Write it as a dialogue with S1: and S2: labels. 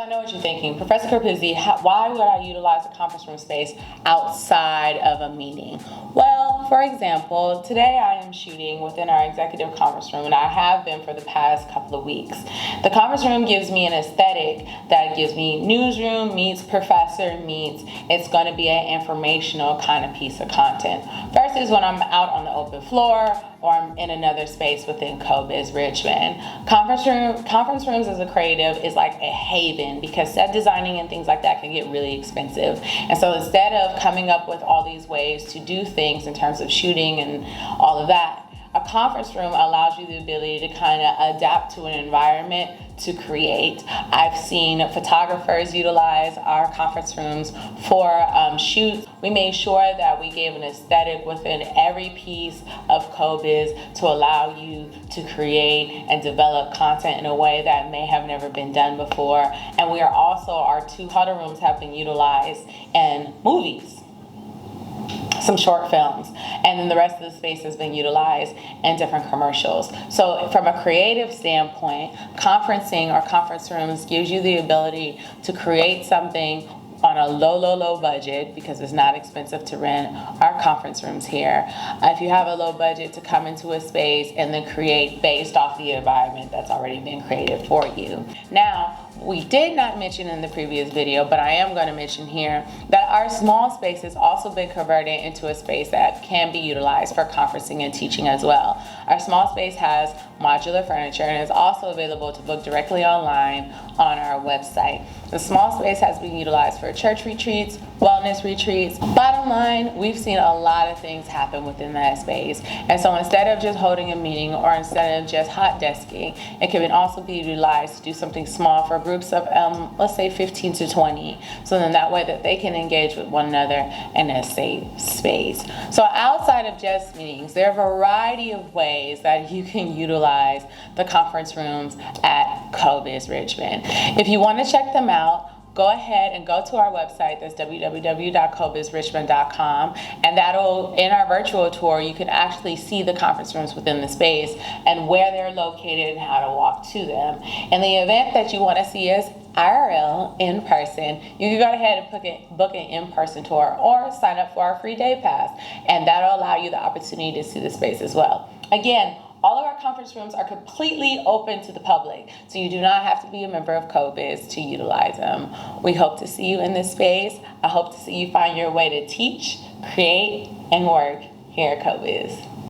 S1: I know what you're thinking. Professor CoBizU, why would I utilize a conference room space outside of a meeting? Well, for example, today I am shooting within our executive conference room, and I have been for the past couple of weeks. The conference room gives me an aesthetic that gives me newsroom meets professor meets. It's going to be an informational kind of piece of content. Versus when I'm out on the open floor or I'm in another space within CoBiz Richmond. Conference rooms as a creative is like a haven because set designing and things like that can get really expensive. And so instead of coming up with all these ways to do things in terms of shooting and all of that, a conference room allows you the ability to kind of adapt to an environment to create. I've seen photographers utilize our conference rooms for shoots. We made sure that we gave an aesthetic within every piece of CoBiz to allow you to create and develop content in a way that may have never been done before. And we are also, our 2 huddle rooms have been utilized in movies, some short films, and then the rest of the space has been utilized in different commercials. So from a creative standpoint, conferencing or conference rooms gives you the ability to create something on a low budget because it's not expensive to rent our conference rooms here. If you have a low budget, to come into a space and then create based off the environment that's already been created for you. Now, we did not mention in the previous video, but I am going to mention here that our small space has also been converted into a space that can be utilized for conferencing and teaching as well. Our small space has modular furniture and is also available to book directly online on our website. The small space has been utilized for church retreats, wellness retreats. Bottom line, we've seen a lot of things happen within that space. And so instead of just holding a meeting or instead of just hot desking, it can also be utilized to do something small for groups of, let's say 15 to 20. So then that way that they can engage with one another in a safe space. So outside of just meetings, there are a variety of ways that you can utilize the conference rooms at CoBiz Richmond. If you want to check them out, go ahead and go to our website. That's www.cobizrichmond.com, and that'll, in our virtual tour, you can actually see the conference rooms within the space and where they're located and how to walk to them. In the event that you want to see us IRL, in person, you can go ahead and book an in-person tour or sign up for our free day pass, and that'll allow you the opportunity to see the space as well. Again, all of our conference rooms are completely open to the public, so you do not have to be a member of CoBiz to utilize them. We hope to see you in this space. I hope to see you find your way to teach, create, and work here at CoBiz.